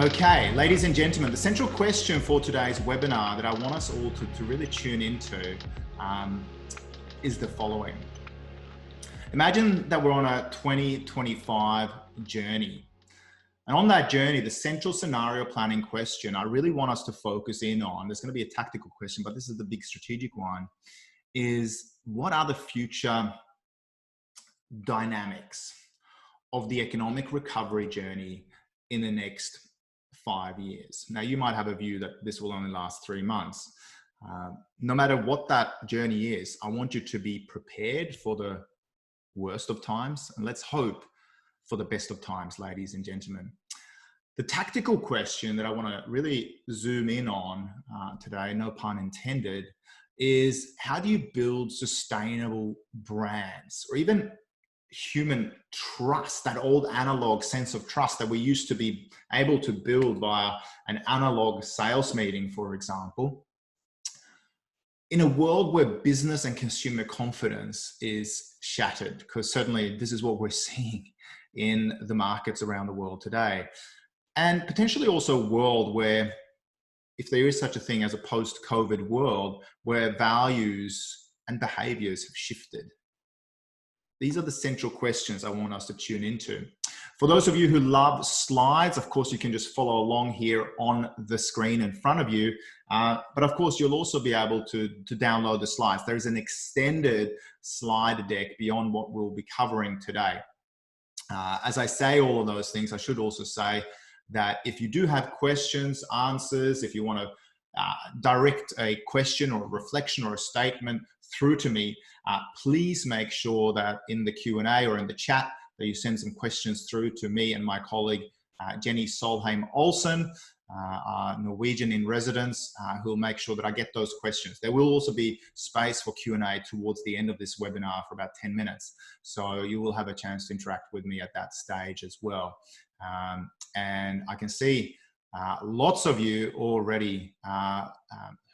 Okay, ladies and gentlemen, the central question for today's webinar that I want us all to really tune into is the following. Imagine that we're on a 2025 journey. And on that journey, the central scenario planning question I really want us to focus in on, there's going to be a tactical question, but this is the big strategic one, is what are the future dynamics of the economic recovery journey in the next 5 years. Now, you might have a view that this will only last 3 months. No matter what that journey is, I want you to be prepared for the worst of times, and let's hope for the best of times, ladies and gentlemen. The tactical question that I want to really zoom in on today, no pun intended, is how do you build sustainable brands or even human trust, that old analog sense of trust that we used to be able to build via an analog sales meeting, for example, in a world where business and consumer confidence is shattered, because certainly this is what we're seeing in the markets around the world today, and potentially also a world where, if there is such a thing as a post-COVID world, where values and behaviors have shifted. These are the central questions I want us to tune into. For those of you who love slides, of course, you can just follow along here on the screen in front of you. But of course, you'll also be able to download the slides. There is an extended slide deck beyond what we'll be covering today. As I say all of those things, I should also say that if you do have questions, answers, if you want to direct a question or a reflection or a statement through to me, please make sure that in the Q&A or in the chat that you send some questions through to me and my colleague, Jenny Solheim Olsen, Norwegian in residence, who will make sure that I get those questions. There will also be space for Q&A towards the end of this webinar for about 10 minutes. So you will have a chance to interact with me at that stage as well. And I can see lots of you already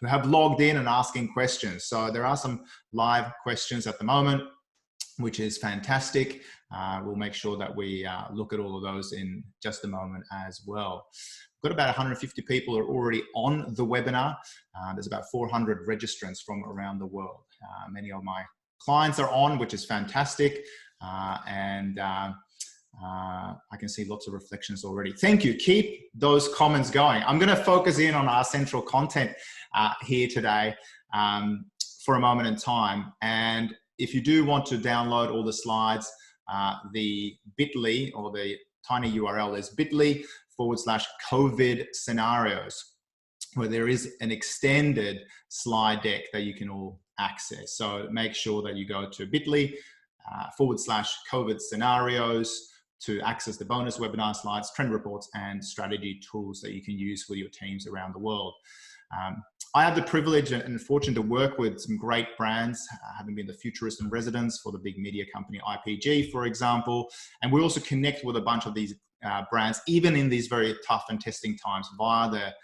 who have logged in and asking questions. So there are some live questions at the moment, which is fantastic. We'll make sure that we look at all of those in just a moment as well. We've got about 150 people who are already on the webinar. There's about 400 registrants from around the world. Many of my clients are on, which is fantastic. I can see lots of reflections already. Thank you. Keep those comments going. I'm going to focus in on our central content here today for a moment in time. And if you do want to download all the slides, the bit.ly or the tiny URL is bit.ly/COVID scenarios, where there is an extended slide deck that you can all access. So make sure that you go to bit.ly/COVID scenarios to access the bonus webinar slides, trend reports, and strategy tools that you can use with your teams around the world. I have the privilege and fortune to work with some great brands, having been the Futurist in residence for the big media company IPG, for example. And we also connect with a bunch of these brands, even in these very tough and testing times, via the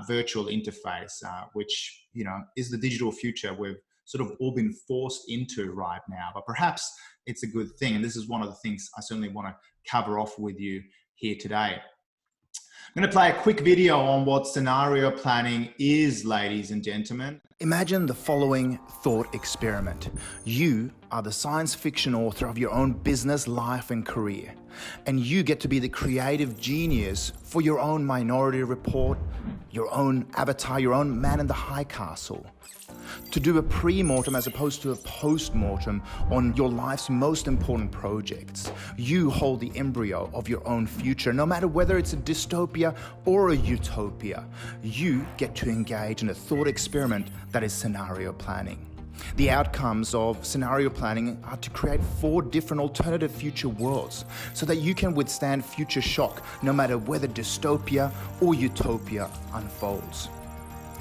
virtual interface, which is the digital future we've sort of all been forced into right now. But perhaps it's a good thing. And this is one of the things I certainly want to cover off with you here today. I'm going to play a quick video on what scenario planning is, ladies and gentlemen. Imagine the following thought experiment. You are the science fiction author of your own business, life, and career. And you get to be the creative genius for your own Minority Report, your own avatar, your own man in the high castle. To do a pre-mortem as opposed to a post-mortem on your life's most important projects. You hold the embryo of your own future, no matter whether it's a dystopia or a utopia. You get to engage in a thought experiment that is scenario planning. The outcomes of scenario planning are to create 4 different alternative future worlds so that you can withstand future shock, no matter whether dystopia or utopia unfolds.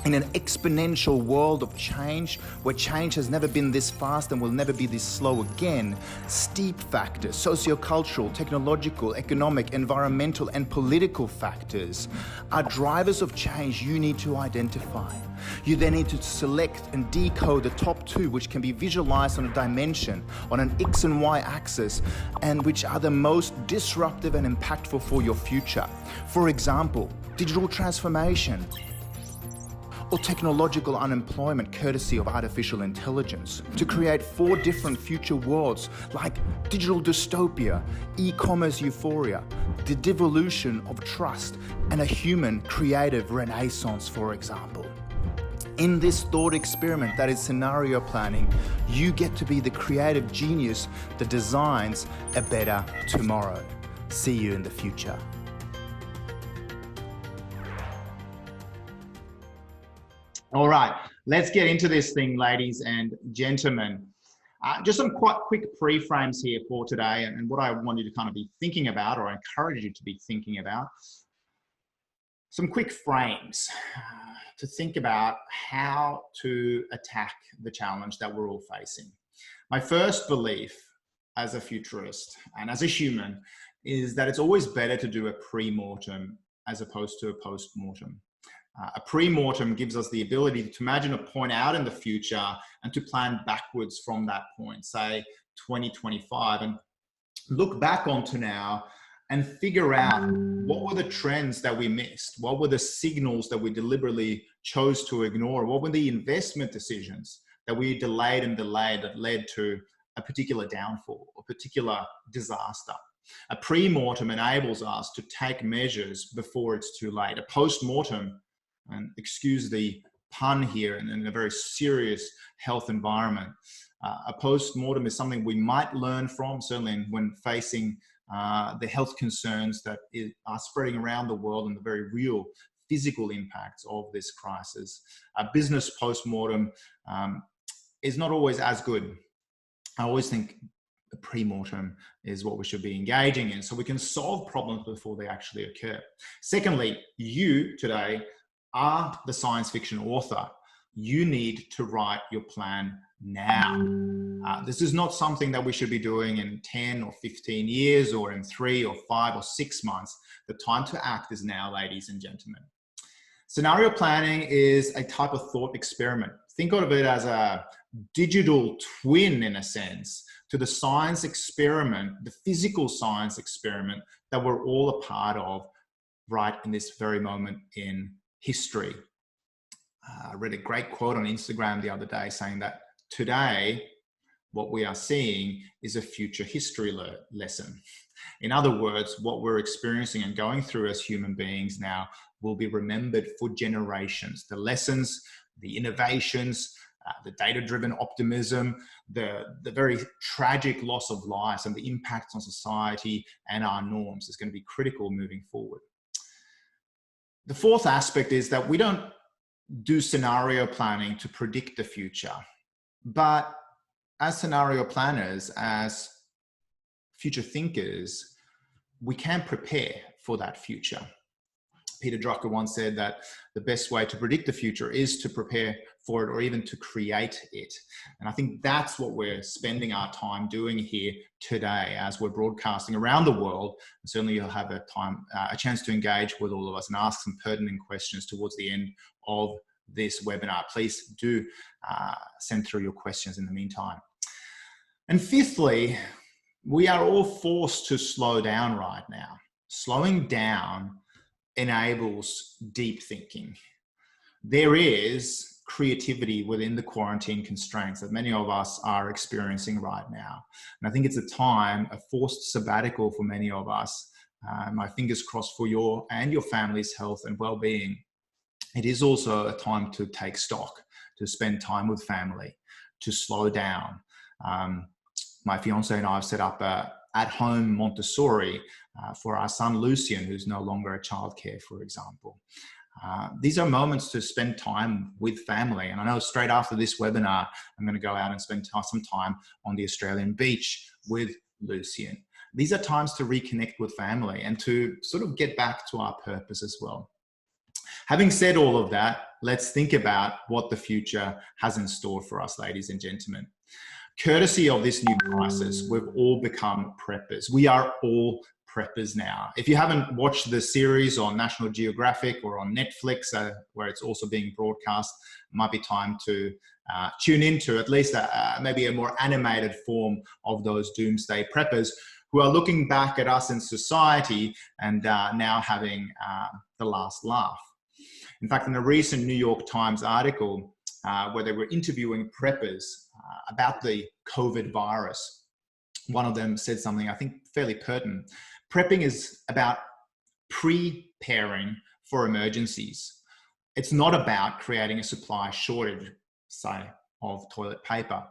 In an exponential world of change, where change has never been this fast and will never be this slow again, steep factors, sociocultural, technological, economic, environmental, and political factors are drivers of change you need to identify. You then need to select and decode the top 2, which can be visualized on a dimension, on an X and Y axis, and which are the most disruptive and impactful for your future. For example, digital transformation, or technological unemployment courtesy of artificial intelligence to create 4 different future worlds like digital dystopia, e-commerce euphoria, the devolution of trust, and a human creative renaissance, for example. In this thought experiment that is scenario planning, you get to be the creative genius that designs a better tomorrow. See you in the future. All right, let's get into this thing, ladies and gentlemen. Just some quite quick pre-frames here for today, and what I want you to kind of be thinking about, or I encourage you to be thinking about. Some quick frames to think about how to attack the challenge that we're all facing. My first belief as a futurist and as a human is that it's always better to do a pre-mortem as opposed to a post-mortem. A pre-mortem gives us the ability to imagine a point out in the future and to plan backwards from that point, say 2025, and look back onto now and figure out what were the trends that we missed, what were the signals that we deliberately chose to ignore, what were the investment decisions that we delayed that led to a particular downfall or particular disaster. A pre-mortem enables us to take measures before it's too late. A post-mortem, and excuse the pun here, and in a very serious health environment, a post-mortem is something we might learn from, certainly when facing the health concerns that are spreading around the world and the very real physical impacts of this crisis. A business post-mortem is not always as good. I always think the pre-mortem is what we should be engaging in so we can solve problems before they actually occur. Secondly, you today are the science fiction author. You need to write your plan now. This is not something that we should be doing in 10 or 15 years or in 3 or 5 or 6 months. The time to act is now, ladies and gentlemen. Scenario planning is a type of thought experiment. Think of it as a digital twin, in a sense, to the science experiment, the physical science experiment that we're all a part of right in this very moment in history. I read a great quote on Instagram the other day saying that today, what we are seeing is a future history lesson. In other words, what we're experiencing and going through as human beings now will be remembered for generations. The lessons, the innovations, the data-driven optimism, the very tragic loss of lives and the impacts on society and our norms is going to be critical moving forward. The fourth aspect is that we don't do scenario planning to predict the future, but as scenario planners, as future thinkers, we can prepare for that future. Peter Drucker once said that the best way to predict the future is to prepare for it or even to create it. And I think that's what we're spending our time doing here today as we're broadcasting around the world. And certainly you'll have a chance to engage with all of us and ask some pertinent questions towards the end of this webinar. Please do send through your questions in the meantime. And fifthly, we are all forced to slow down right now. Slowing down enables deep thinking. There is creativity within the quarantine constraints that many of us are experiencing right now. And I think it's a time, a forced sabbatical for many of us. My fingers crossed for your and your family's health and well-being. It is also a time to take stock, to spend time with family, to slow down. My fiance and I have set up a at-home Montessori for our son Lucian, who's no longer at childcare, for example. These are moments to spend time with family. And I know straight after this webinar, I'm going to go out and spend some time on the Australian beach with Lucian. These are times to reconnect with family and to sort of get back to our purpose as well. Having said all of that, let's think about what the future has in store for us, ladies and gentlemen. Courtesy of this new crisis, we've all become preppers. We are all preppers now. If you haven't watched the series on National Geographic or on Netflix, where it's also being broadcast, it might be time to tune into at least maybe a more animated form of those doomsday preppers, who are looking back at us in society and now having the last laugh. In fact, in a recent New York Times article where they were interviewing preppers about the COVID virus, one of them said something I think fairly pertinent. Prepping is about preparing for emergencies. It's not about creating a supply shortage, say, of toilet paper,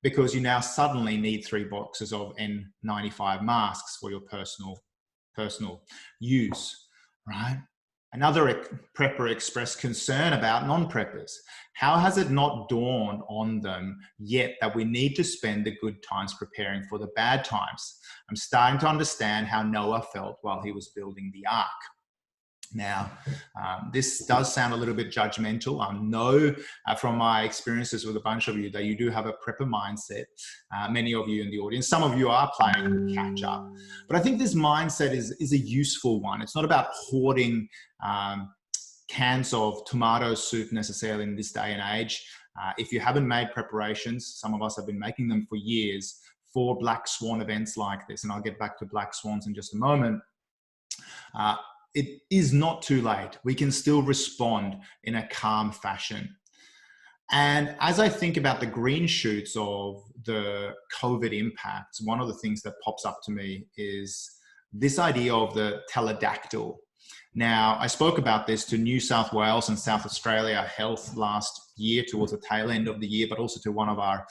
because you now suddenly need 3 boxes of N95 masks for your personal use, right? Another prepper expressed concern about non-preppers. How has it not dawned on them yet that we need to spend the good times preparing for the bad times? I'm starting to understand how Noah felt while he was building the ark. Now, this does sound a little bit judgmental. I know from my experiences with a bunch of you that you do have a prepper mindset. Many of you in the audience, some of you are playing catch up. But I think this mindset is a useful one. It's not about hoarding cans of tomato soup necessarily in this day and age. If you haven't made preparations, some of us have been making them for years for black swan events like this, and I'll get back to black swans in just a moment. It is not too late. We can still respond in a calm fashion. And as I think about the green shoots of the COVID impacts, one of the things that pops up to me is this idea of the teledactyl. Now, I spoke about this to New South Wales and South Australia Health last year towards the tail end of the year, but also to one of our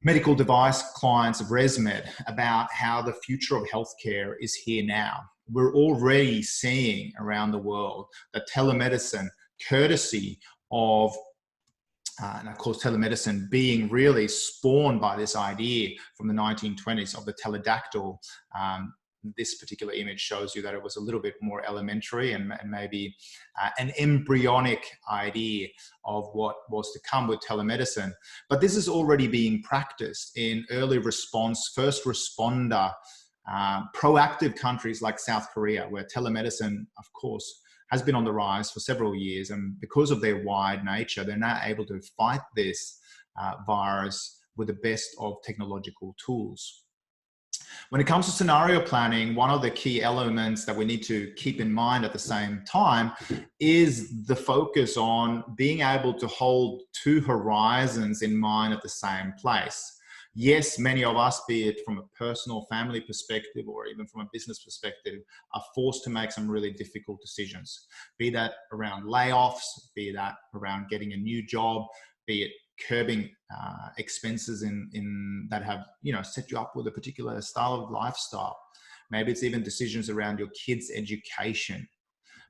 medical device clients of ResMed about how the future of healthcare is here now. We're already seeing around the world that telemedicine, courtesy of, and of course, telemedicine being really spawned by this idea from the 1920s of the teledactyl. This particular image shows you that it was a little bit more elementary and maybe an embryonic idea of what was to come with telemedicine. But this is already being practiced in early response, first responder, proactive countries like South Korea, where telemedicine, of course, has been on the rise for several years. And because of their wide nature, they're now able to fight this virus with the best of technological tools. When it comes to scenario planning, one of the key elements that we need to keep in mind at the same time is the focus on being able to hold 2 horizons in mind at the same place. Yes, many of us, be it from a personal family perspective or even from a business perspective, are forced to make some really difficult decisions, be that around layoffs, be that around getting a new job, be it curbing expenses that have, set you up with a particular style of lifestyle. Maybe it's even decisions around your kids' education.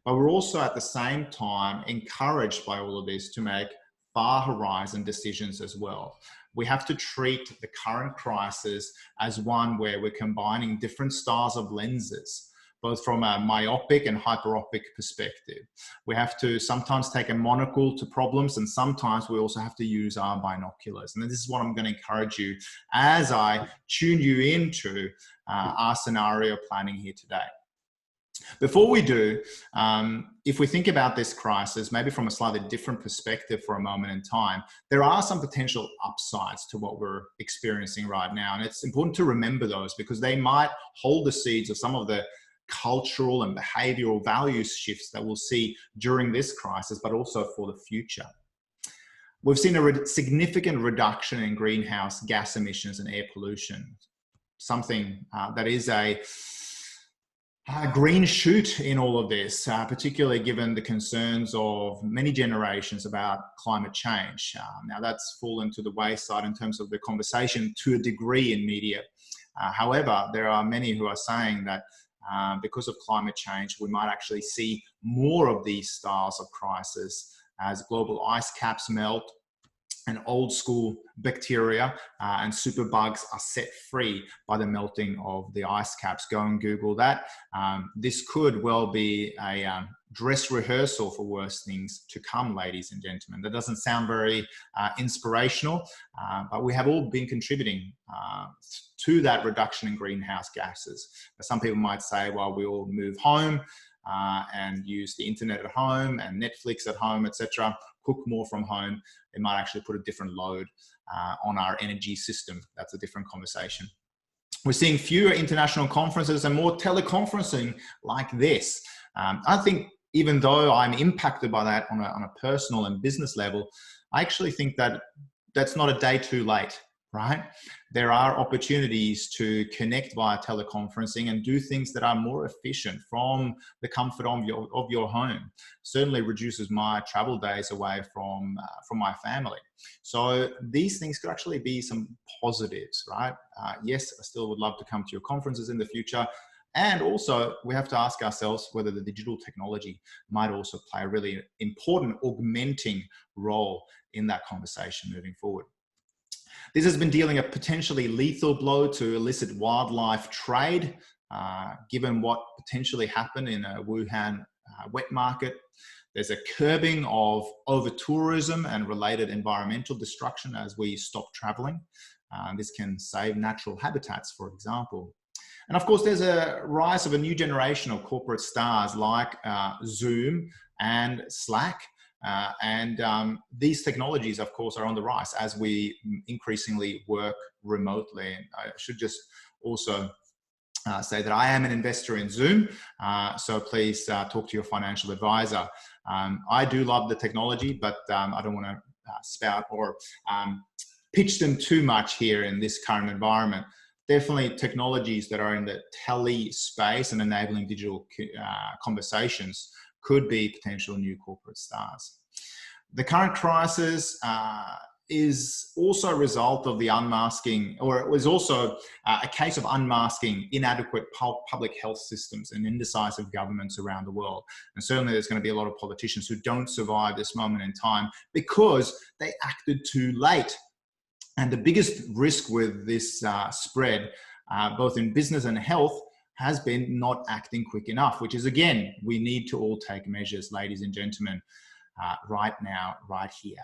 But we're also at the same time encouraged by all of this to make far horizon decisions as well. We have to treat the current crisis as one where we're combining different styles of lenses, both from a myopic and hyperopic perspective. We have to sometimes take a monocle to problems, and sometimes we also have to use our binoculars. And this is what I'm going to encourage you as I tune you into our scenario planning here today. Before we do, if we think about this crisis, maybe from a slightly different perspective for a moment in time, there are some potential upsides to what we're experiencing right now. And it's important to remember those because they might hold the seeds of some of the cultural and behavioral values shifts that we'll see during this crisis, but also for the future. We've seen a significant reduction in greenhouse gas emissions and air pollution, something that is a green shoot in all of this, particularly given the concerns of many generations about climate change. Now that's fallen to the wayside in terms of the conversation to a degree in media. However, there are many who are saying that because of climate change, we might actually see more of these styles of crisis as global ice caps melt and old school bacteria and superbugs are set free by the melting of the ice caps. Go and Google that. This could well be a dress rehearsal for worse things to come, ladies and gentlemen. That doesn't sound very inspirational, but we have all been contributing to that reduction in greenhouse gases. Some people might say, well, we all move home and use the internet at home and Netflix at home, etc., cook more from home. It might actually put a different load on our energy system. That's a different conversation. We're seeing fewer international conferences and more teleconferencing like this. I think even though I'm impacted by that on a personal and business level, I actually think that that's not a day too late, right? There are opportunities to connect via teleconferencing and do things that are more efficient from the comfort of your home. Certainly reduces my travel days away from my family. So these things could actually be some positives, right? Yes, I still would love to come to your conferences in the future. And also, we have to ask ourselves whether the digital technology might also play a really important augmenting role in that conversation moving forward. This has been dealing a potentially lethal blow to illicit wildlife trade, given what potentially happened in a Wuhan wet market. There's a curbing of over-tourism and related environmental destruction as we stop traveling. This can save natural habitats, for example. And of course, there's a rise of a new generation of corporate stars like Zoom and Slack. These technologies, of course, are on the rise as we increasingly work remotely. And I should just also say that I am an investor in Zoom, so please talk to your financial advisor. I do love the technology, but I don't want to spout or pitch them too much here in this current environment. Definitely technologies that are in the tele space and enabling digital conversations could be potential new corporate stars. The current crisis is also a result of the unmasking, or it was also a case of unmasking inadequate public health systems and indecisive governments around the world. And certainly there's going to be a lot of politicians who don't survive this moment in time because they acted too late. And the biggest risk with this spread, both in business and health, has been not acting quick enough, which is, again, we need to all take measures, ladies and gentlemen, right now, right here.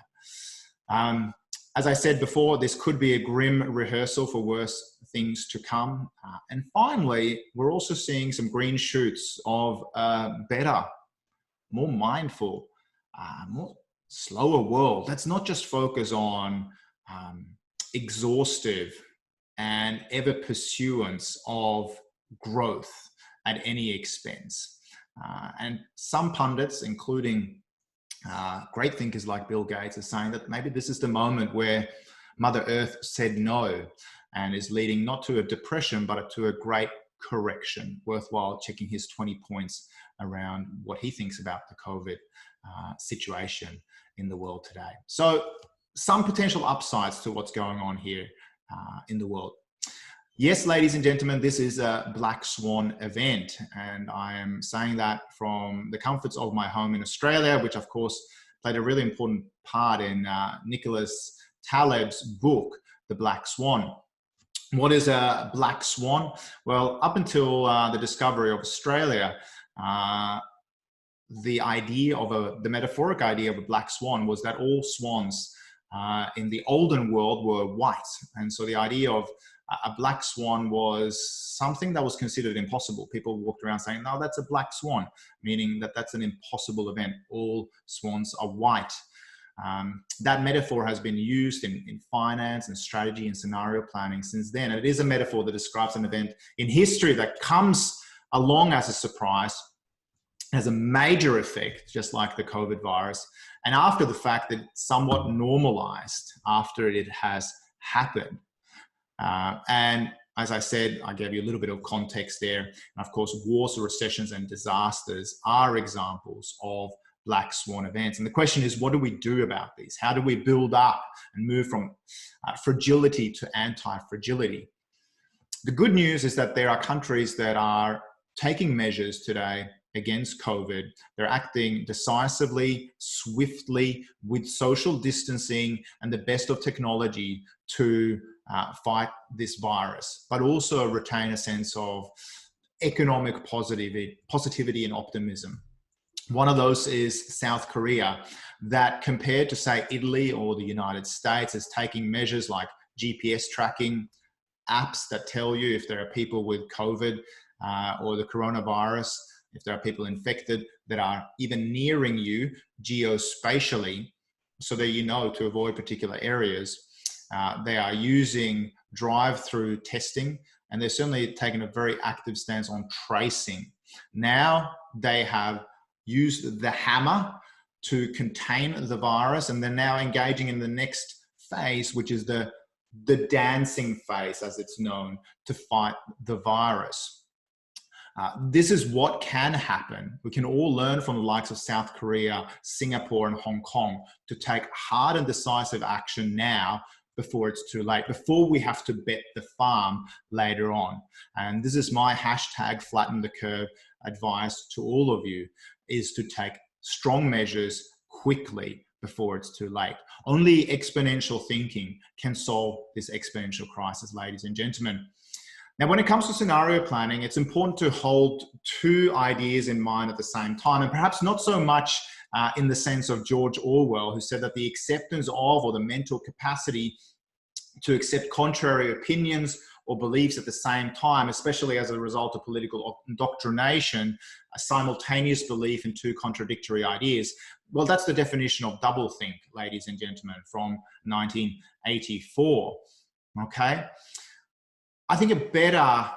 As I said before, this could be a grim rehearsal for worse things to come. And finally, we're also seeing some green shoots of a better, more mindful, more slower world. Let's not just focus on exhaustive and ever pursuance of growth at any expense. And some pundits, including great thinkers like Bill Gates, are saying that maybe this is the moment where Mother Earth said no and is leading not to a depression, but to a great correction. Worthwhile checking his 20 points around what he thinks about the COVID situation in the world today. So some potential upsides to what's going on here in the world. Yes, ladies and gentlemen, this is a black swan event, and I am saying that from the comforts of my home in Australia, which of course played a really important part in Nicholas Taleb's book, The Black Swan. What is a black swan? Well, up until the discovery of Australia, the idea of the metaphoric idea of a black swan was that all swans in the olden world were white. And so the idea of a black swan was something that was considered impossible. People walked around saying, no, that's a black swan, meaning that that's an impossible event. All swans are white. That metaphor has been used in finance and strategy and scenario planning since then. And it is a metaphor that describes an event in history that comes along as a surprise, has a major effect, just like the COVID virus. And after the fact, that somewhat normalized after it has happened. And as I said, I gave you a little bit of context there. And of course, wars, recessions, and disasters are examples of black swan events. And the question is, what do we do about these? How do we build up and move from fragility to anti-fragility? The good news is that there are countries that are taking measures today against COVID. They're acting decisively, swiftly, with social distancing and the best of technology to fight this virus, but also retain a sense of economic positivity and optimism. One of those is South Korea, that compared to, say, Italy or the United States, is taking measures like GPS tracking, apps that tell you if there are people with COVID or the coronavirus, if there are people infected that are even nearing you geospatially, so that you know to avoid particular areas. They are using drive-through testing and they're certainly taken a very active stance on tracing. Now they have used the hammer to contain the virus, and they're now engaging in the next phase, which is the dancing phase, as it's known, to fight the virus. This is what can happen. We can all learn from the likes of South Korea, Singapore, and Hong Kong to take hard and decisive action now before it's too late, before we have to bet the farm later on. And this is my hashtag flatten the curve advice to all of you, is to take strong measures quickly before it's too late. Only exponential thinking can solve this exponential crisis, ladies and gentlemen. Now, when it comes to scenario planning, it's important to hold two ideas in mind at the same time, and perhaps not so much in the sense of George Orwell, who said that the acceptance of, or the mental capacity to accept contrary opinions or beliefs at the same time, especially as a result of political indoctrination, a simultaneous belief in two contradictory ideas. Well, that's the definition of doublethink, ladies and gentlemen, from 1984, okay? I think a better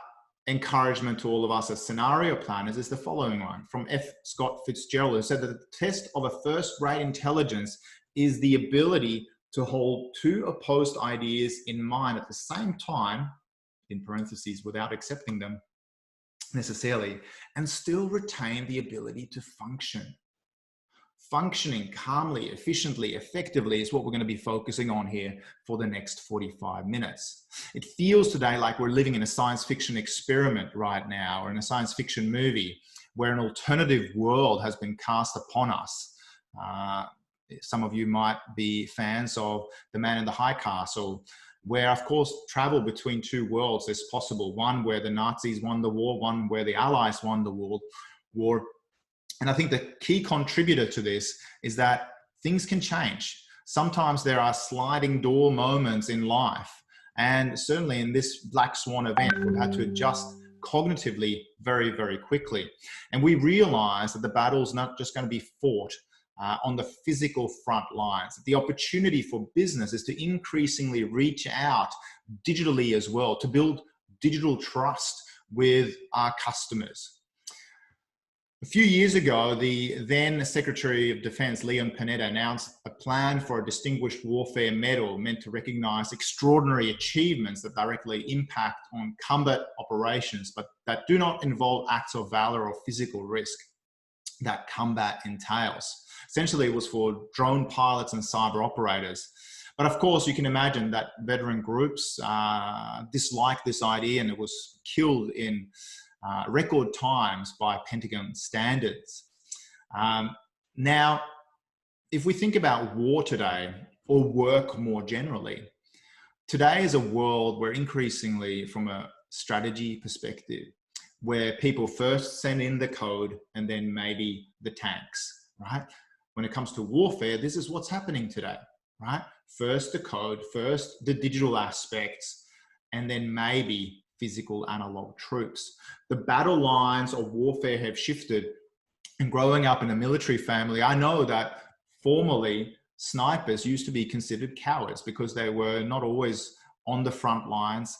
encouragement to all of us as scenario planners is the following one from F. Scott Fitzgerald, who said that the test of a first-rate intelligence is the ability to hold two opposed ideas in mind at the same time, in parentheses, without accepting them necessarily, and still retain the ability to function. Functioning calmly, efficiently, effectively is what we're going to be focusing on here for the next 45 minutes. It feels today like we're living in a science fiction experiment right now, or in a science fiction movie, where an alternative world has been cast upon us. Some of you might be fans of The Man in the High Castle, where, of course, travel between two worlds is possible. One where the Nazis won the war, one where the Allies won the war. And I think the key contributor to this is that things can change. Sometimes there are sliding door moments in life. And certainly in this black swan event, we've had to adjust cognitively very, very quickly. And we realize that the battle's not just going to be fought on the physical front lines. The opportunity for business is to increasingly reach out digitally as well, to build digital trust with our customers. A few years ago, the then Secretary of Defense, Leon Panetta, announced a plan for a Distinguished Warfare Medal meant to recognize extraordinary achievements that directly impact on combat operations, but that do not involve acts of valor or physical risk that combat entails. Essentially, it was for drone pilots and cyber operators. But of course, you can imagine that veteran groups disliked this idea, and it was killed in record times by Pentagon standards. Now, if we think about war today, or work more generally, today is a world where increasingly, from a strategy perspective, where people first send in the code and then maybe the tanks, right? When it comes to warfare, this is what's happening today, right? First the code, first the digital aspects, and then maybe physical analog troops. The battle lines of warfare have shifted. And growing up in a military family, I know that formerly snipers used to be considered cowards because they were not always on the front lines.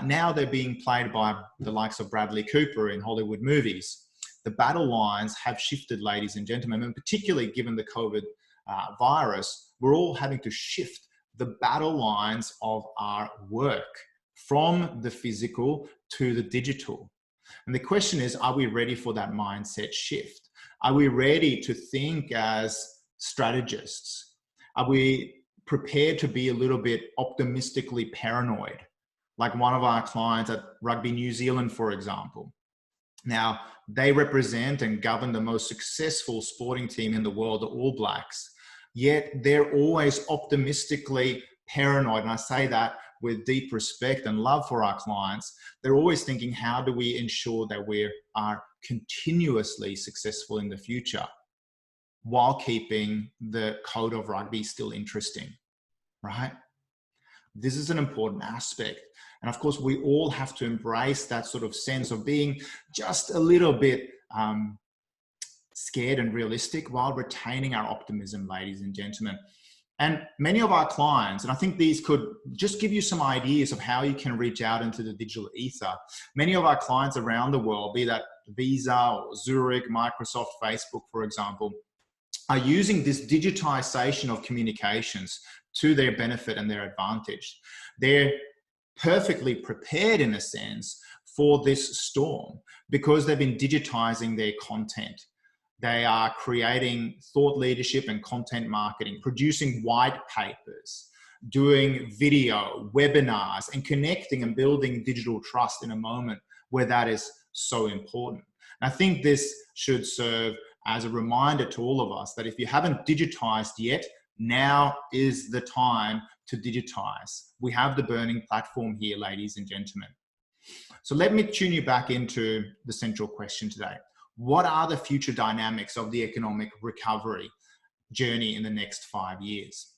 Now they're being played by the likes of Bradley Cooper in Hollywood movies. The battle lines have shifted, ladies and gentlemen, and particularly given the COVID virus, we're all having to shift the battle lines of our work from the physical to the digital. And the question is, are we ready for that mindset shift? Are we ready to think as strategists? Are we prepared to be a little bit optimistically paranoid? Like one of our clients at Rugby New Zealand, for example. Now, they represent and govern the most successful sporting team in the world, the All Blacks. Yet they're always optimistically paranoid. And I say that with deep respect and love for our clients. They're always thinking, how do we ensure that we are continuously successful in the future while keeping the code of rugby still interesting, right? This is an important aspect. And of course, we all have to embrace that sort of sense of being just a little bit scared and realistic while retaining our optimism, ladies and gentlemen. And many of our clients, and I think these could just give you some ideas of how you can reach out into the digital ether. Many of our clients around the world, be that Visa or Zurich, Microsoft, Facebook, for example, are using this digitization of communications to their benefit and their advantage. They're perfectly prepared, in a sense, for this storm because they've been digitizing their content. They are creating thought leadership and content marketing, producing white papers, doing video, webinars, and connecting and building digital trust in a moment where that is so important. And I think this should serve as a reminder to all of us that if you haven't digitized yet, now is the time to digitize. We have the burning platform here, ladies and gentlemen. So let me tune you back into the central question today. What are the future dynamics of the economic recovery journey in the next 5 years?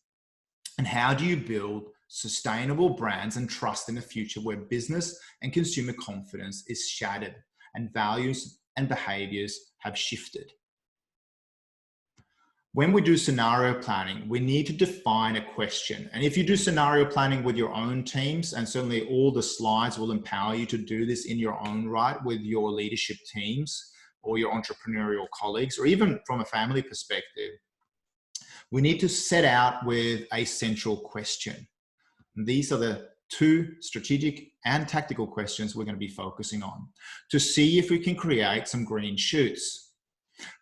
And how do you build sustainable brands and trust in a future where business and consumer confidence is shattered and values and behaviors have shifted? When we do scenario planning, we need to define a question. And if you do scenario planning with your own teams, and certainly all the slides will empower you to do this in your own right with your leadership teams or your entrepreneurial colleagues, or even from a family perspective, we need to set out with a central question. And these are the two strategic and tactical questions we're going to be focusing on to see if we can create some green shoots.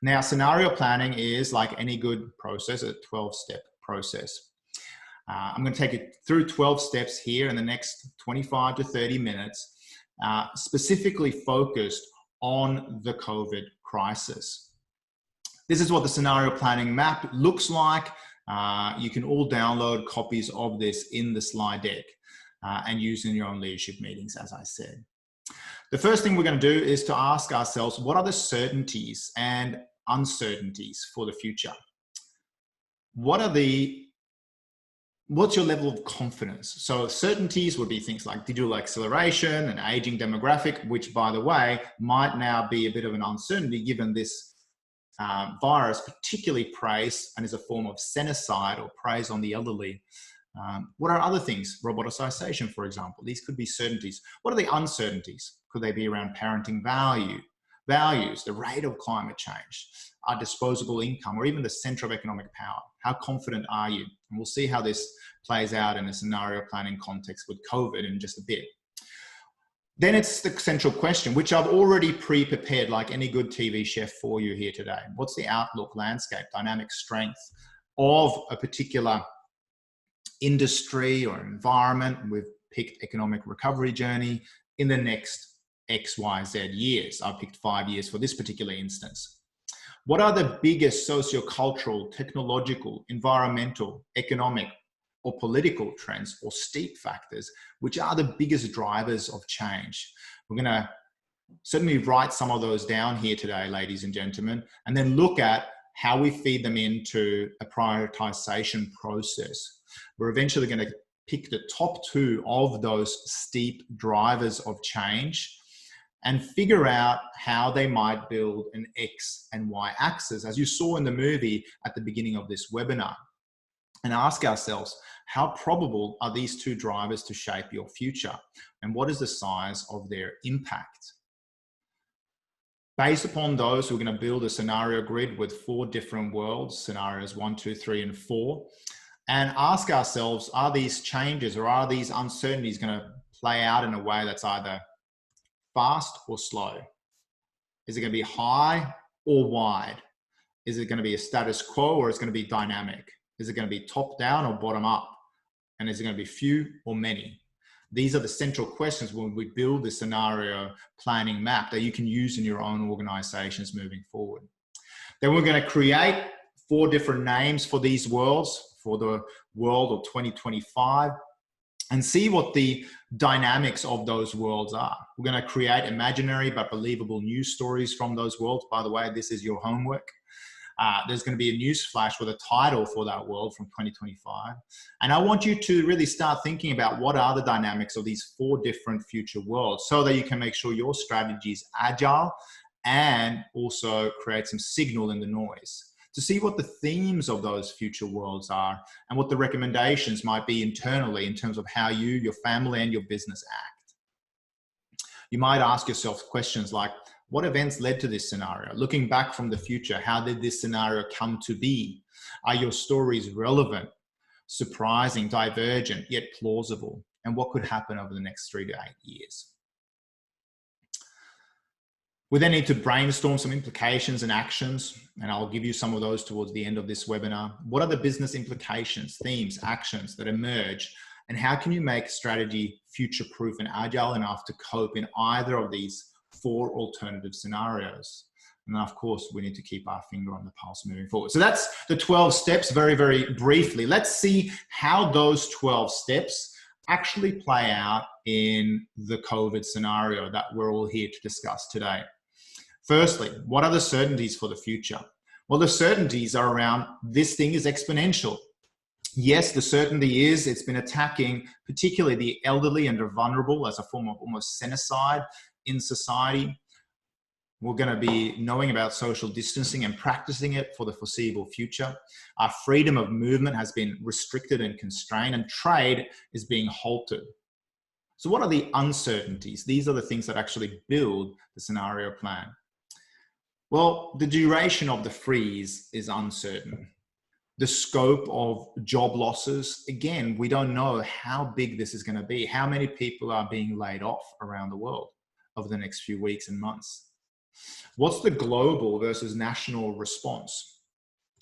Now, scenario planning is like any good process, a 12-step process. I'm going to take you through 12 steps here in the next 25 to 30 minutes, specifically focused on the COVID crisis. This is what the scenario planning map looks like. You can all download copies of this in the slide deck and use in your own leadership meetings, as I said. The first thing we're going to do is to ask ourselves, what are the certainties and uncertainties for the future? What's your level of confidence? So certainties would be things like digital acceleration and aging demographic, which, by the way, might now be a bit of an uncertainty given this virus particularly preys and is a form of senicide or preys on the elderly. What are other things? Roboticization, for example. These could be certainties. What are the uncertainties? Could they be around parenting values, the rate of climate change, our disposable income, or even the center of economic power? How confident are you? And we'll see how this plays out in a scenario planning context with COVID in just a bit. Then it's the central question, which I've already pre-prepared like any good TV chef for you here today. What's the outlook, landscape, dynamic strength of a particular industry or environment? We've picked economic recovery journey in the next XYZ years. I picked 5 years for this particular instance. What are the biggest sociocultural, technological, environmental, economic, or political trends or steep factors, which are the biggest drivers of change? We're going to certainly write some of those down here today, ladies and gentlemen, and then look at how we feed them into a prioritization process. We're eventually going to pick the top 2 of those steep drivers of change and figure out how they might build an X and Y axis, as you saw in the movie at the beginning of this webinar, and ask ourselves, how probable are these 2 drivers to shape your future? And what is the size of their impact? Based upon those, we're going to build a scenario grid with 4 different worlds, scenarios 1, 2, 3, and 4, and ask ourselves, are these changes or are these uncertainties going to play out in a way that's either fast or slow? Is it going to be high or wide? Is it going to be a status quo or is it going to be dynamic? Is it going to be top down or bottom up? And is it going to be few or many? These are the central questions when we build the scenario planning map that you can use in your own organizations moving forward. Then we're going to create 4 different names for these worlds, for the world of 2025, and see what the dynamics of those worlds are. We're going to create imaginary but believable news stories from those worlds. By the way, this is your homework. There's going to be a news flash with a title for that world from 2025. And I want you to really start thinking about what are the dynamics of these 4 different future worlds so that you can make sure your strategy is agile and also create some signal in the noise. to see what the themes of those future worlds are and what the recommendations might be internally in terms of how you, your family, and your business act. You might ask yourself questions like, what events led to this scenario? Looking back from the future, how did this scenario come to be? Are your stories relevant, surprising, divergent, yet plausible? And what could happen over the next 3 to 8 years? We then need to brainstorm some implications and actions, and I'll give you some of those towards the end of this webinar. What are the business implications, themes, actions that emerge, and how can you make strategy future-proof and agile enough to cope in either of these 4 alternative scenarios? And then, of course, we need to keep our finger on the pulse moving forward. So that's the 12 steps very, very briefly. Let's see how those 12 steps actually play out in the COVID scenario that we're all here to discuss today. Firstly, what are the certainties for the future? Well, the certainties are around this thing is exponential. Yes, the certainty is it's been attacking particularly the elderly and the vulnerable as a form of almost genocide in society. We're going to be knowing about social distancing and practicing it for the foreseeable future. Our freedom of movement has been restricted and constrained, and trade is being halted. So what are the uncertainties? These are the things that actually build the scenario plan. Well, the duration of the freeze is uncertain. The scope of job losses, again, we don't know how big this is going to be. How many people are being laid off around the world over the next few weeks and months? What's the global versus national response?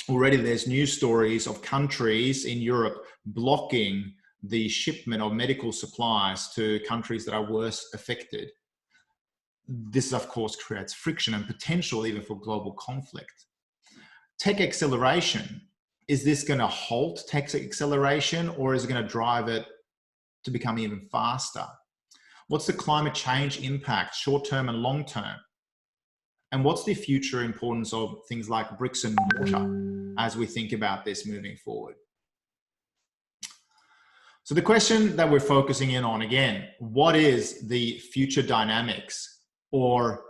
Already there's news stories of countries in Europe blocking the shipment of medical supplies to countries that are worse affected. This, of course, creates friction and potential even for global conflict. Tech acceleration. Is this going to halt tech acceleration, or is it going to drive it to become even faster? What's the climate change impact, short-term and long-term? And what's the future importance of things like bricks and mortar as we think about this moving forward? So the question that we're focusing in on, again, what is the future dynamics, or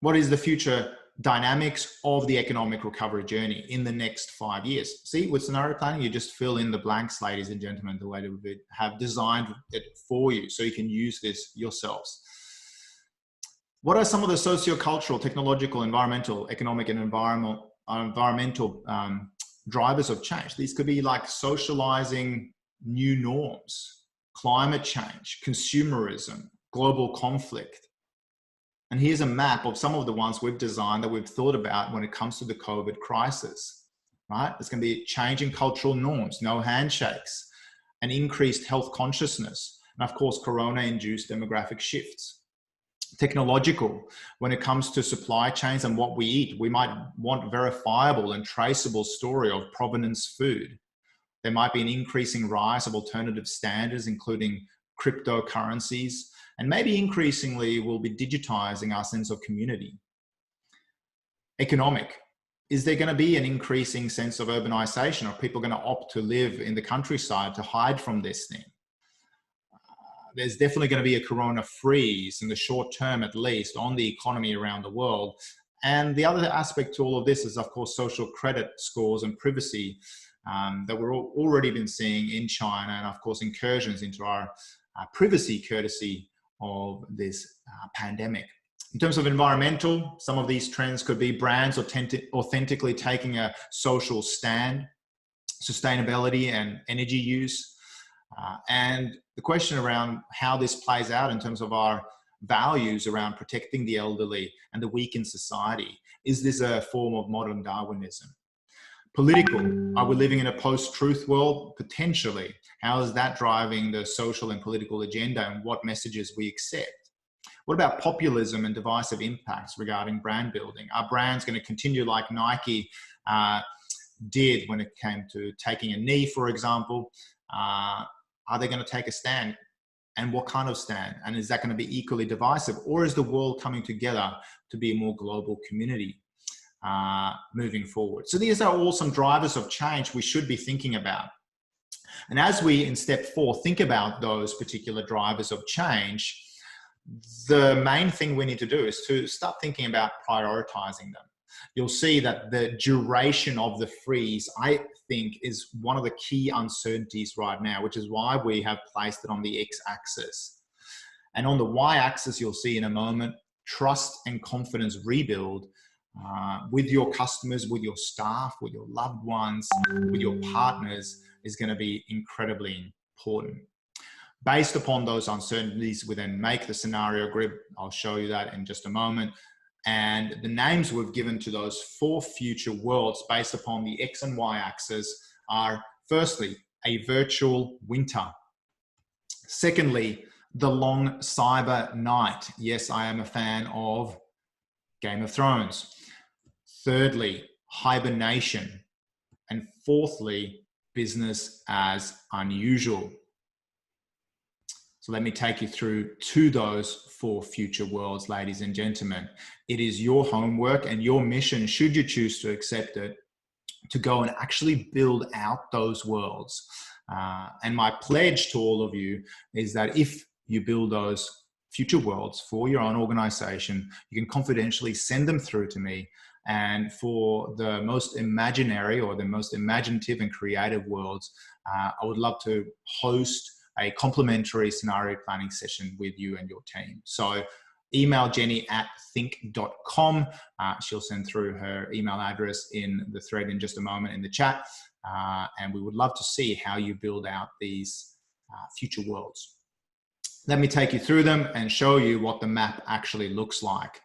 what is the future dynamics of the economic recovery journey in the next 5 years? See, with scenario planning, you just fill in the blanks, ladies and gentlemen, the way that we have designed it for you so you can use this yourselves. What are some of the socio-cultural, technological, environmental, economic, and environmental drivers of change? These could be like socializing new norms, climate change, consumerism, global conflict. And here's a map of some of the ones we've designed that we've thought about when it comes to the COVID crisis, right? There's going to be changing cultural norms, no handshakes, an increased health consciousness, and of course, corona-induced demographic shifts. Technological, when it comes to supply chains and what we eat, we might want verifiable and traceable story of provenance food. There might be an increasing rise of alternative standards, including cryptocurrencies, and maybe increasingly we'll be digitizing our sense of community. Economic, is there going to be an increasing sense of urbanization? Are people going to opt to live in the countryside to hide from this thing? There's definitely going to be a corona freeze in the short term, at least, on the economy around the world. And the other aspect to all of this is, of course, social credit scores and privacy that we're already been seeing in China, and of course, incursions into our privacy courtesy of this pandemic. In terms of environmental, some of these trends could be brands authentically taking a social stand, sustainability and energy use, and the question around how this plays out in terms of our values around protecting the elderly and the weak in society. Is this a form of modern Darwinism? Political, are we living in a post-truth world? Potentially. How is that driving the social and political agenda, and what messages we accept? What about populism and divisive impacts regarding brand building? Are brands going to continue like Nike did when it came to taking a knee, for example? Are they going to take a stand? And what kind of stand? And is that going to be equally divisive? Or is the world coming together to be a more global community moving forward? So these are all some drivers of change we should be thinking about. And as we, in step 4, think about those particular drivers of change, the main thing we need to do is to start thinking about prioritizing them. you'll see that the duration of the freeze, I think, is one of the key uncertainties right now, which is why we have placed it on the x-axis. And on the y-axis, you'll see in a moment, trust and confidence rebuild with your customers, with your staff, with your loved ones, with your partners is going to be incredibly important. Based upon those uncertainties, we then make the scenario grid. I'll show you that in just a moment. And the names we've given to those 4 future worlds based upon the X and Y axis are, firstly, a virtual winter. Secondly, the long cyber night. Yes, I am a fan of Game of Thrones. Thirdly, hibernation. And fourthly, business as unusual. So let me take you through to those 4 future worlds, ladies and gentlemen. It is your homework and your mission, should you choose to accept it, to go and actually build out those worlds. And my pledge to all of you is that if you build those future worlds for your own organization, you can confidentially send them through to me. And for the most imaginary or the most imaginative and creative worlds, I would love to host a complimentary scenario planning session with you and your team. So email Jenny at think.com. She'll send through her email address in the thread in just a moment in the chat. And we would love to see how you build out these future worlds. Let me take you through them and show you what the map actually looks like.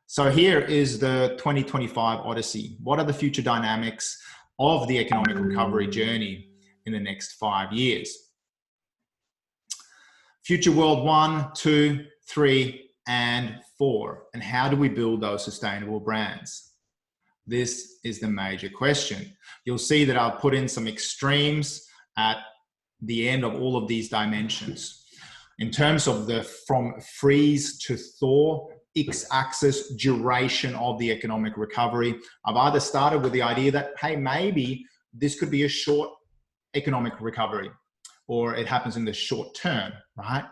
So here is the 2025 Odyssey. What are the future dynamics of the economic recovery journey in the next 5 years? Future world 1, 2, 3, and 4. And how do we build those sustainable brands? This is the major question. You'll see that I've put in some extremes at the end of all of these dimensions. In terms of the from freeze to thaw, x-axis duration of the economic recovery, I've either started with the idea that, hey, maybe this could be a short economic recovery, or it happens in the short term, right?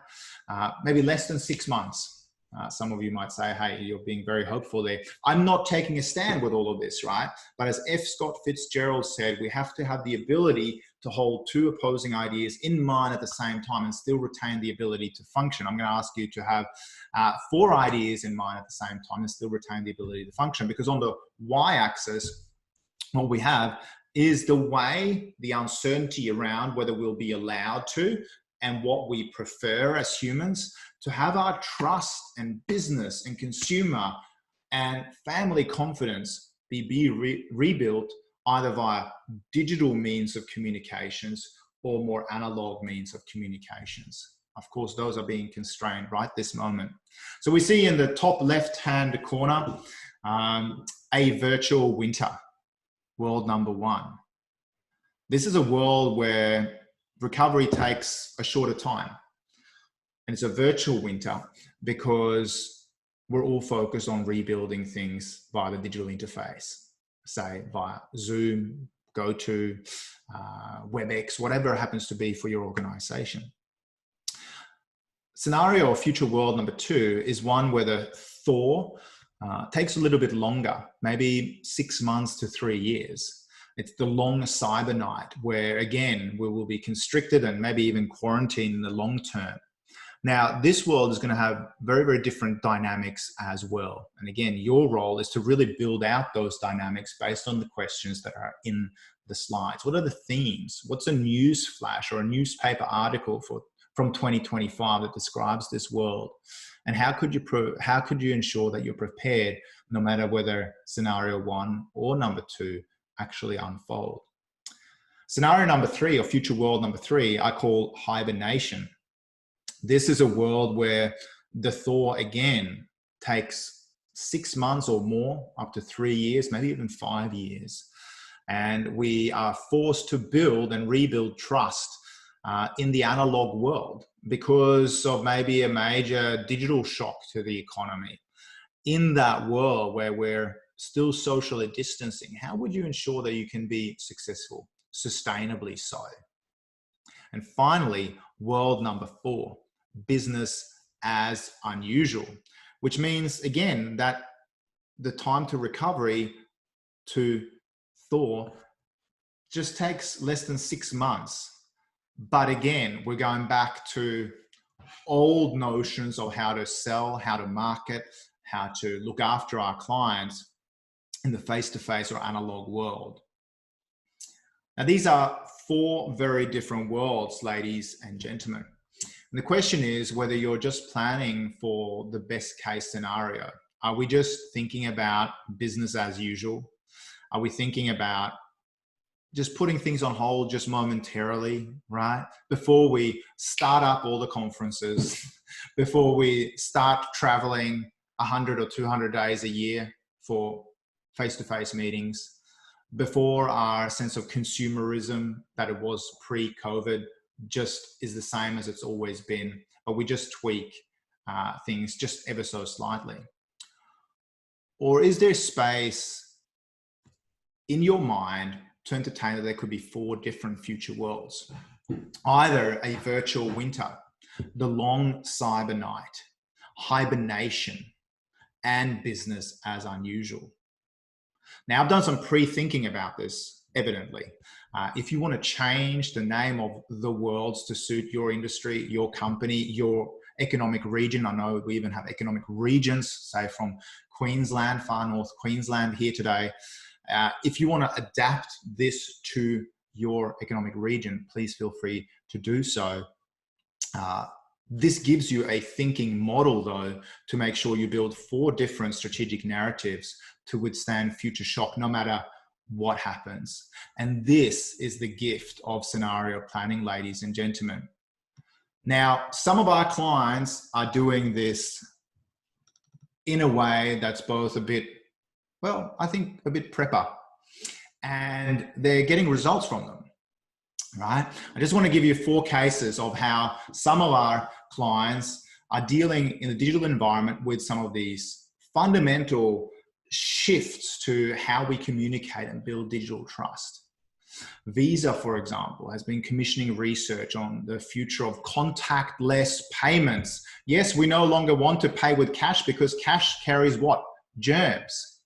Maybe less than 6 months. Some of you might say, hey, you're being very hopeful there. I'm not taking a stand with all of this, right? But as F. Scott Fitzgerald said, we have to have the ability to hold 2 opposing ideas in mind at the same time and still retain the ability to function. I'm going to ask you to have 4 ideas in mind at the same time and still retain the ability to function, because on the y-axis, what we have is the way, the uncertainty around whether we'll be allowed to and what we prefer as humans to have our trust and business and consumer and family confidence be rebuilt either via digital means of communications or more analog means of communications. Of course, those are being constrained right this moment. So we see in the top left-hand corner, a virtual winter, world number 1. This is a world where recovery takes a shorter time. And it's a virtual winter because we're all focused on rebuilding things via the digital interface, say via Zoom, GoTo, WebEx, whatever it happens to be for your organization. Scenario or future world number 2 is one where the thaw takes a little bit longer, maybe 6 months to 3 years. It's the long cyber night where, again, we will be constricted and maybe even quarantined in the long term. Now, this world is going to have very, very different dynamics as well. And again, your role is to really build out those dynamics based on the questions that are in the slides. What are the themes? What's a news flash or a newspaper article from 2025 that describes this world? And how could you ensure that you're prepared no matter whether scenario 1 or number 2 actually unfold? Scenario number 3 or future world number 3, I call hibernation. This is a world where the thaw again takes 6 months or more, up to 3 years, maybe even 5 years. And we are forced to build and rebuild trust in the analog world because of maybe a major digital shock to the economy. In that world where we're still socially distancing, how would you ensure that you can be successful, sustainably so? And finally, world number 4, business as unusual, which means, again, that the time to recovery to Thor just takes less than 6 months. But again, we're going back to old notions of how to sell, how to market, how to look after our clients in the face-to-face or analog world. Now, these are 4 very different worlds, ladies and gentlemen. And the question is whether you're just planning for the best case scenario. Are we just thinking about business as usual? Are we thinking about just putting things on hold just momentarily, right? Before we start up all the conferences, before we start traveling 100 or 200 days a year for face-to-face meetings, before our sense of consumerism that it was pre-COVID just is the same as it's always been, but we just tweak things just ever so slightly? Or is there space in your mind to entertain that there could be 4 different future worlds? Either a virtual winter, the long cyber night, hibernation, and business as unusual. Now, I've done some pre-thinking about this, evidently. If you want to change the name of the worlds to suit your industry, your company, your economic region, I know we even have economic regions, say from Queensland, far north Queensland here today. If you want to adapt this to your economic region, please feel free to do so. This gives you a thinking model, though, to make sure you build 4 different strategic narratives to withstand future shock, no matter what happens. And this is the gift of scenario planning, ladies and gentlemen. Now, some of our clients are doing this in a way that's both a bit, well, I think a bit prepper, and they're getting results from them, right? I just want to give you 4 cases of how some of our clients are dealing in the digital environment with some of these fundamental shifts to how we communicate and build digital trust. Visa, for example, has been commissioning research on the future of contactless payments. Yes, we no longer want to pay with cash because cash carries what? Germs.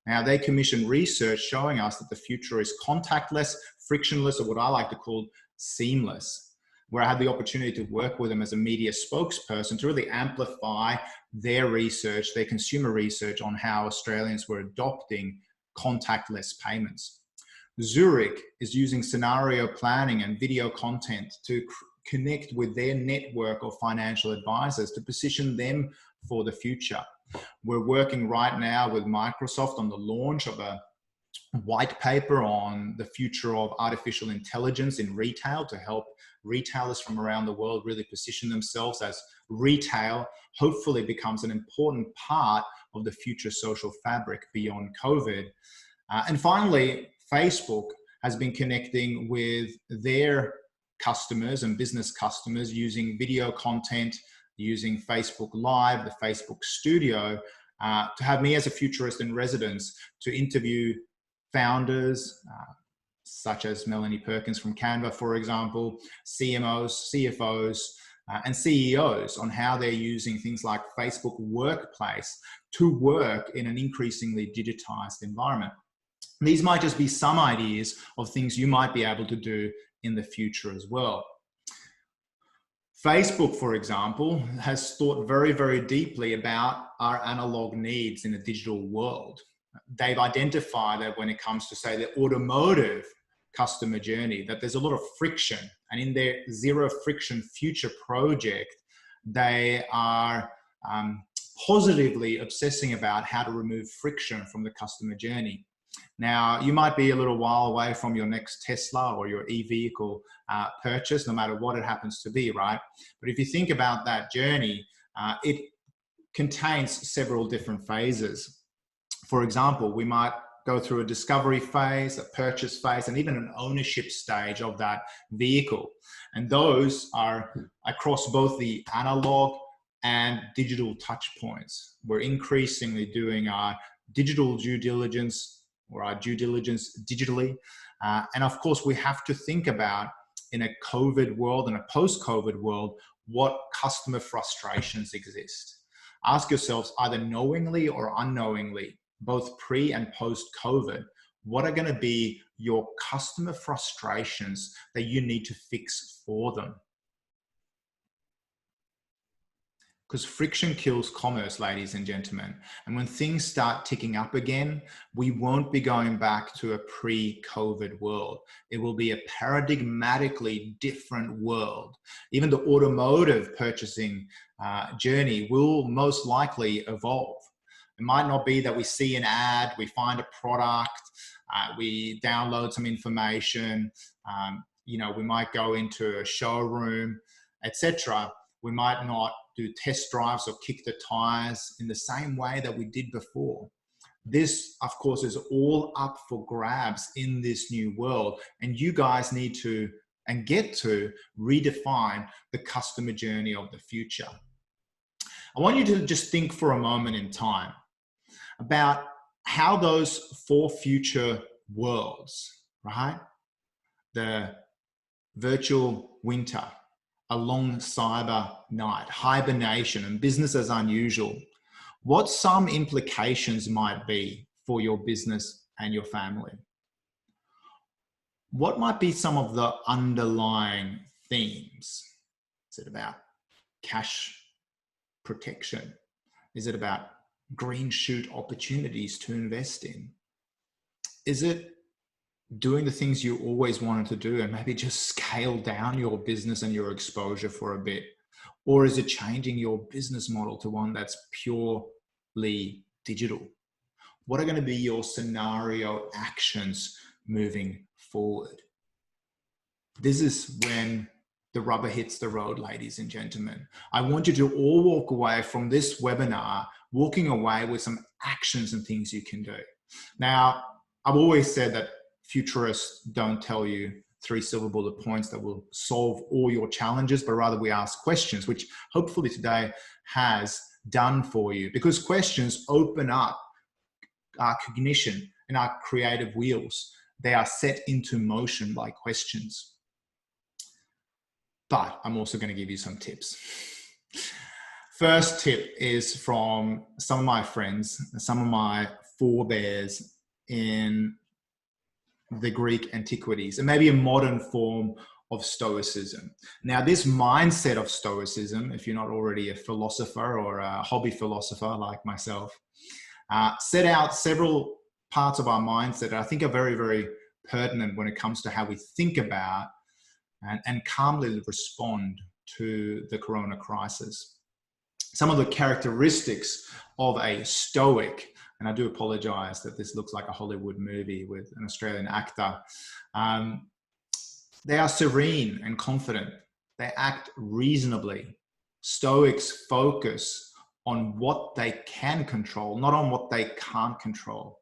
Now, they commission research showing us that the future is contactless, frictionless, or what I like to call seamless, where I had the opportunity to work with them as a media spokesperson to really amplify their research, their consumer research on how Australians were adopting contactless payments. Zurich is using scenario planning and video content to connect with their network of financial advisors to position them for the future. We're working right now with Microsoft on the launch of a white paper on the future of artificial intelligence in retail to help retailers from around the world really position themselves as retail hopefully becomes an important part of the future social fabric beyond COVID. And finally, Facebook has been connecting with their customers and business customers using video content, using Facebook Live, the Facebook Studio, to have me as a futurist in residence to interview founders, such as Melanie Perkins from Canva, for example, CMOs, CFOs, and CEOs on how they're using things like Facebook Workplace to work in an increasingly digitized environment. These might just be some ideas of things you might be able to do in the future as well. Facebook, for example, has thought very, very deeply about our analog needs in a digital world. They've identified that when it comes to, say, the automotive customer journey, that there's a lot of friction. And in their zero friction future project, they are positively obsessing about how to remove friction from the customer journey. Now, you might be a little while away from your next Tesla or your e-vehicle purchase, no matter what it happens to be, right? But if you think about that journey, it contains several different phases. For example, we might go through a discovery phase, a purchase phase, and even an ownership stage of that vehicle. And those are across both the analog and digital touch points. We're increasingly doing our digital due diligence or our due diligence digitally. And of course, we have to think about, in a COVID world and a post-COVID world, what customer frustrations exist. Ask yourselves, either knowingly or unknowingly, both pre and post COVID, what are going to be your customer frustrations that you need to fix for them? Because friction kills commerce, ladies and gentlemen. And when things start ticking up again, we won't be going back to a pre-COVID world. It will be a paradigmatically different world. Even the automotive purchasing journey will most likely evolve. It might not be that we see an ad, we find a product, we download some information, we might go into a showroom, etc. We might not do test drives or kick the tires in the same way that we did before. This, of course, is all up for grabs in this new world. And you guys need to and get to redefine the customer journey of the future. I want you to just think for a moment in time about how those 4 future worlds, right? The virtual winter, a long cyber night, hibernation, and business as unusual, what some implications might be for your business and your family. What might be some of the underlying themes? Is it about cash protection? Is it about green shoot opportunities to invest in? Is it doing the things you always wanted to do and maybe just scale down your business and your exposure for a bit? Or is it changing your business model to one that's purely digital? What are going to be your scenario actions moving forward? This is when the rubber hits the road, ladies and gentlemen. I want you to all walk away from this webinar, walking away with some actions and things you can do. Now, I've always said that Futurists don't tell you 3 silver bullet points that will solve all your challenges, but rather we ask questions, which hopefully today has done for you, because questions open up our cognition and our creative wheels. They are set into motion by questions. But I'm also going to give you some tips. First tip is from some of my friends, some of my forebears in the Greek antiquities, and maybe a modern form of Stoicism. Now, this mindset of Stoicism, if you're not already a philosopher or a hobby philosopher like myself, set out several parts of our mindset that I think are very, very pertinent when it comes to how we think about and calmly respond to the corona crisis. Some of the characteristics of a Stoic, and I do apologize that this looks like a Hollywood movie with an Australian actor. They are serene and confident. They act reasonably. Stoics focus on what they can control, not on what they can't control.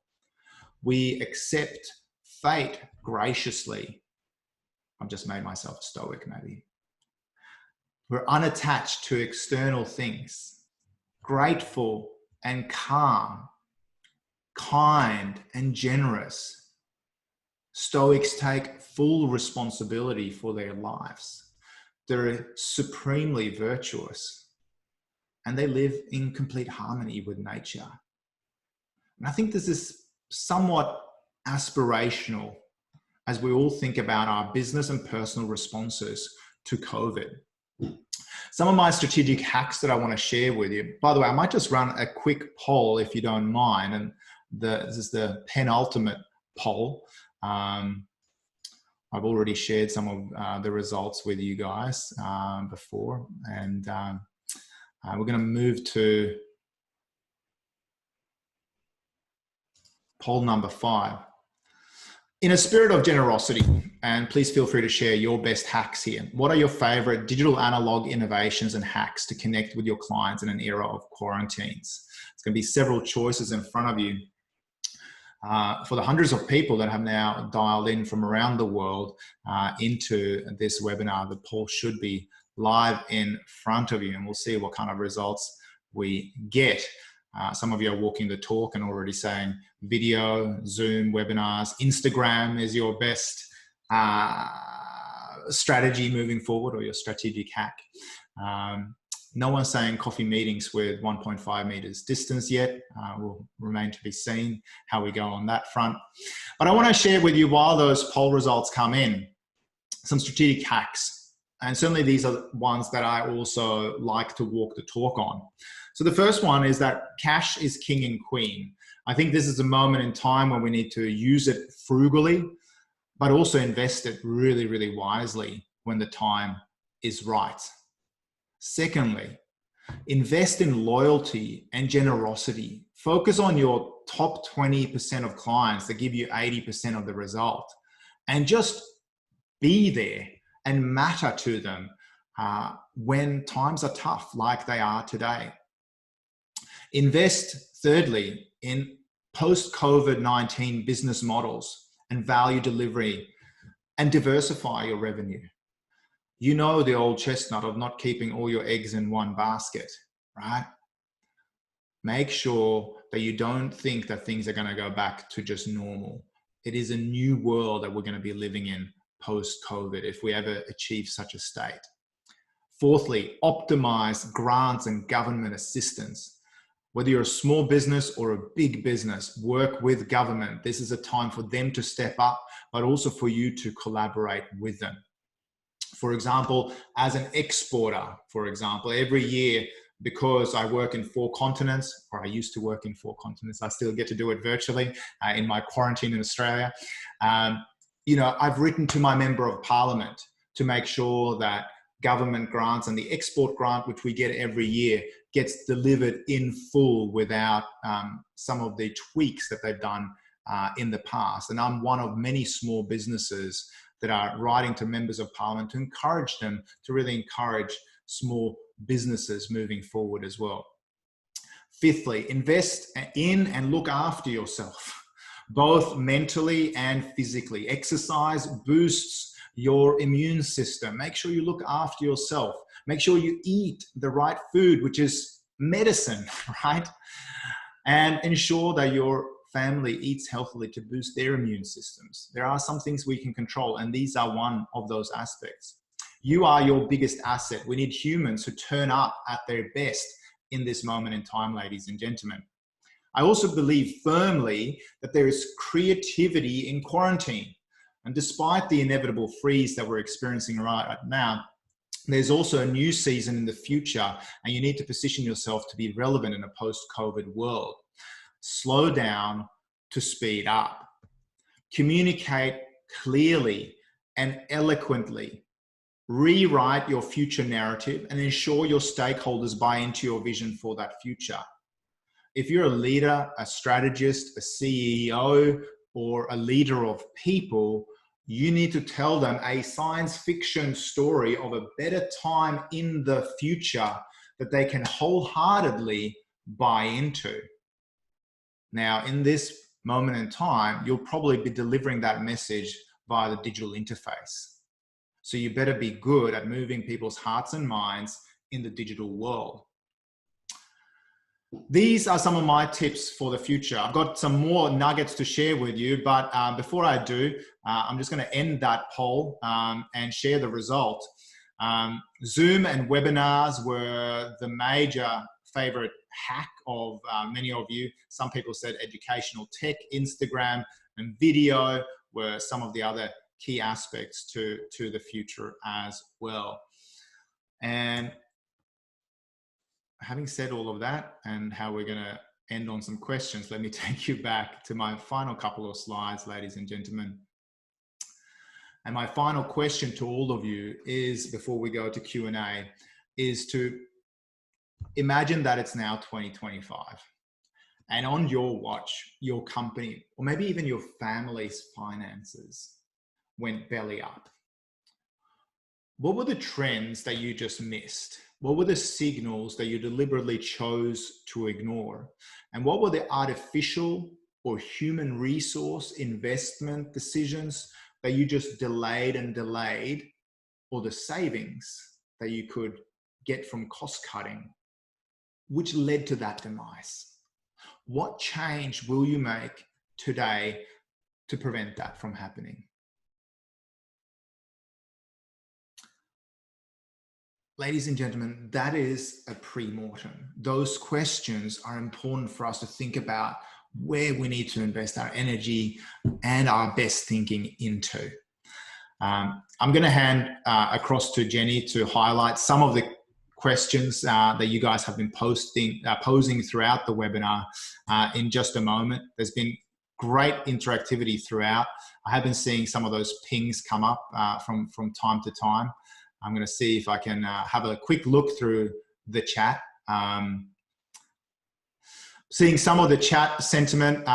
We accept fate graciously. I've just made myself a Stoic, maybe. We're unattached to external things, grateful and calm, kind and generous. Stoics take full responsibility for their lives. They're supremely virtuous, and they live in complete harmony with nature. And I think this is somewhat aspirational as we all think about our business and personal responses to COVID. Some of my strategic hacks that I want to share with you. By the way, I might just run a quick poll if you don't mind. And this is the penultimate poll. I've already shared some of the results with you guys before. And we're going to move to poll number 5. In a spirit of generosity, and please feel free to share your best hacks here. What are your favorite digital analog innovations and hacks to connect with your clients in an era of quarantines? It's going to be several choices in front of you. For the hundreds of people that have now dialed in from around the world into this webinar, the poll should be live in front of you, and we'll see what kind of results we get. Some of you are walking the talk and already saying video, Zoom, webinars, Instagram is your best strategy moving forward, or your strategic hack. No one's saying coffee meetings with 1.5 meters distance yet. Will remain to be seen how we go on that front. But I want to share with you, while those poll results come in, some strategic hacks. And certainly these are ones that I also like to walk the talk on. So the first one is that cash is king and queen. I think this is a moment in time when we need to use it frugally, but also invest it really, really wisely when the time is right. Secondly, invest in loyalty and generosity. Focus on your top 20% of clients that give you 80% of the result, and just be there and matter to them when times are tough, like they are today. Invest, thirdly, in post-COVID-19 business models and value delivery, and diversify your revenue. You know the old chestnut of not keeping all your eggs in one basket, right? Make sure that you don't think that things are going to go back to just normal. It is a new world that we're going to be living in post-COVID, if we ever achieve such a state. Fourthly, optimize grants and government assistance. Whether you're a small business or a big business, work with government. This is a time for them to step up, but also for you to collaborate with them. For example, as an exporter, for example, every year, because I work in 4 continents, or I used to work in 4 continents, I still get to do it virtually in my quarantine in Australia. I've written to my member of parliament to make sure that government grants and the export grant, which we get every year, gets delivered in full without some of the tweaks that they've done in the past. And I'm one of many small businesses that are writing to members of parliament to encourage them, to really encourage small businesses moving forward as well. Fifthly, invest in and look after yourself, both mentally and physically. Exercise boosts your immune system. Make sure you look after yourself. Make sure you eat the right food, which is medicine, right? And ensure that your family eats healthily to boost their immune systems. There are some things we can control, and these are one of those aspects. You are your biggest asset. We need humans who turn up at their best in this moment in time, ladies and gentlemen. I also believe firmly that there is creativity in quarantine. And despite the inevitable freeze that we're experiencing right now, there's also a new season in the future, and you need to position yourself to be relevant in a post-COVID world. Slow down to speed up. Communicate clearly and eloquently. Rewrite your future narrative and ensure your stakeholders buy into your vision for that future. If you're a leader, a strategist, a CEO, or a leader of people, you need to tell them a science fiction story of a better time in the future that they can wholeheartedly buy into. Now, in this moment in time, you'll probably be delivering that message via the digital interface. So you better be good at moving people's hearts and minds in the digital world. These are some of my tips for the future. I've got some more nuggets to share with you, but before I do, I'm just going to end that poll and share the result. Zoom and webinars were the major favorite hack of many of you. Some people said educational tech, Instagram and video were some of the other key aspects to the future as well. And having said all of that and how we're going to end on some questions, let me take you back to my final couple of slides, ladies and gentlemen. And my final question to all of you is, before we go to Q&A, is to imagine that it's now 2025 and on your watch, your company, or maybe even your family's finances went belly up. What were the trends that you just missed? What were the signals that you deliberately chose to ignore? And what were the artificial or human resource investment decisions that you just delayed and delayed, or the savings that you could get from cost cutting, which led to that demise? What change will you make today to prevent that from happening? Ladies and gentlemen, that is a pre-mortem. Those questions are important for us to think about where we need to invest our energy and our best thinking into. I'm going to hand across to Jenny to highlight some of the questions that you guys have been posing throughout the webinar in just a moment. There's been great interactivity throughout. I have been seeing some of those pings come up from time to time. I'm going to see if I can have a quick look through the chat. Seeing some of the chat sentiment,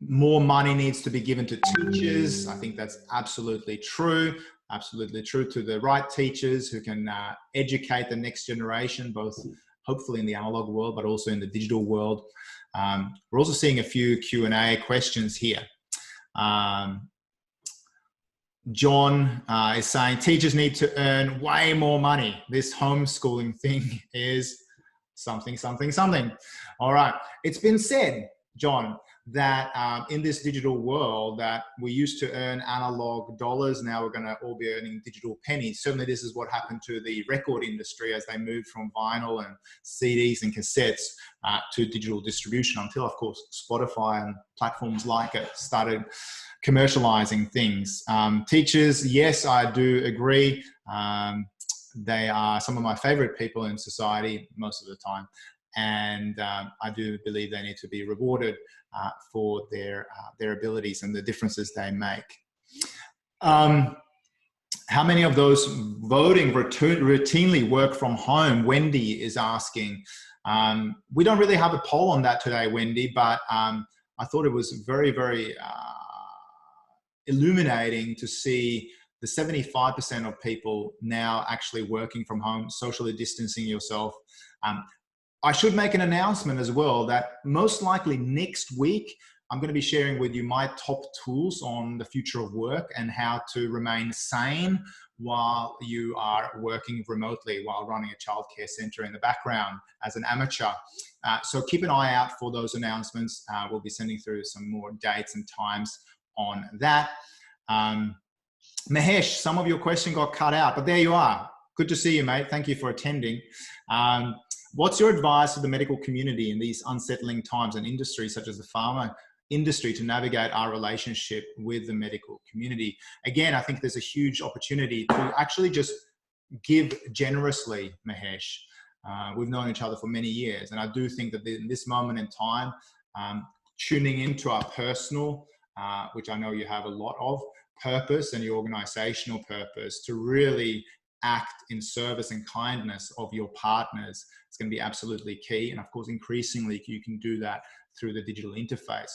more money needs to be given to teachers. I think that's absolutely true to the right teachers who can educate the next generation, both hopefully in the analog world, but also in the digital world. We're also seeing a few Q&A questions here. John is saying teachers need to earn way more money. This homeschooling thing is something. All right. It's been said, John, that in this digital world that we used to earn analog dollars, now we're going to all be earning digital pennies. Certainly this is what happened to the record industry as they moved from vinyl and CDs and cassettes to digital distribution, until of course Spotify and platforms like it started commercializing things. Teachers, yes, I do agree. They are some of my favorite people in society most of the time. And I do believe they need to be rewarded for their abilities and the differences they make. How many of those voting routinely work from home? Wendy is asking. We don't really have a poll on that today, Wendy, but I thought it was very, very illuminating to see the 75% of people now actually working from home, socially distancing yourself. I should make an announcement as well that most likely next week, I'm going to be sharing with you my top tools on the future of work and how to remain sane while you are working remotely, while running a childcare center in the background as an amateur. So keep an eye out for those announcements. We'll be sending through some more dates and times on that. Mahesh, some of your question got cut out, but there you are. Good to see you, mate. Thank you for attending. What's your advice to the medical community in these unsettling times and industries such as the pharma industry to navigate our relationship with the medical community? Again, I think there's a huge opportunity to actually just give generously, Mahesh. We've known each other for many years, and I do think that in this moment in time, tuning into our personal, which I know you have a lot of, purpose and your organizational purpose to really act in service and kindness of your partners, it's going to be absolutely key. And of course, increasingly, you can do that through the digital interface.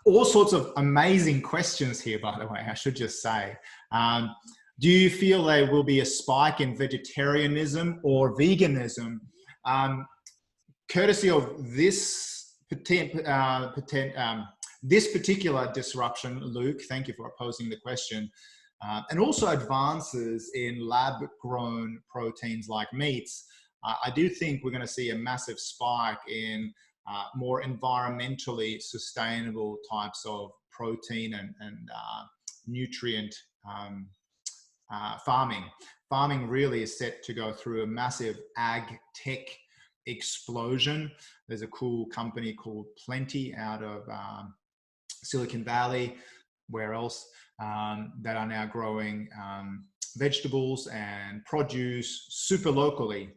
All sorts of amazing questions here, by the way, I should just say. Do you feel there will be a spike in vegetarianism or veganism? Courtesy of this particular disruption, Luke, thank you for posing the question. And also advances in lab-grown proteins like meats, I do think we're going to see a massive spike in more environmentally sustainable types of protein and nutrient farming. Farming really is set to go through a massive ag tech explosion. There's a cool company called Plenty out of Silicon Valley, where else, that are now growing vegetables and produce super locally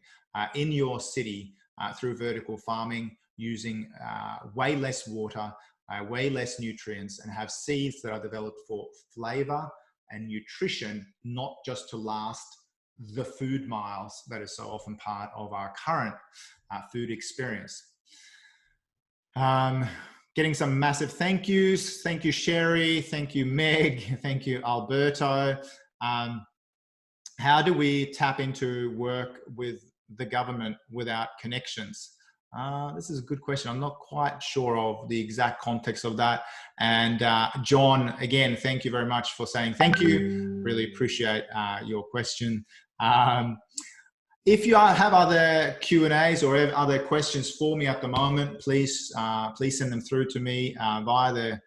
in your city through vertical farming, using way less water, way less nutrients, and have seeds that are developed for flavor and nutrition, not just to last the food miles that is so often part of our current food experience. Getting some massive thank yous. Thank you, Sherry. Thank you, Meg. Thank you, Alberto. How do we tap into work with the government without connections? This is a good question. I'm not quite sure of the exact context of that. And John, again, thank you very much for saying thank you. Really appreciate your question. If you have other Q&As or other questions for me at the moment, please send them through to me via the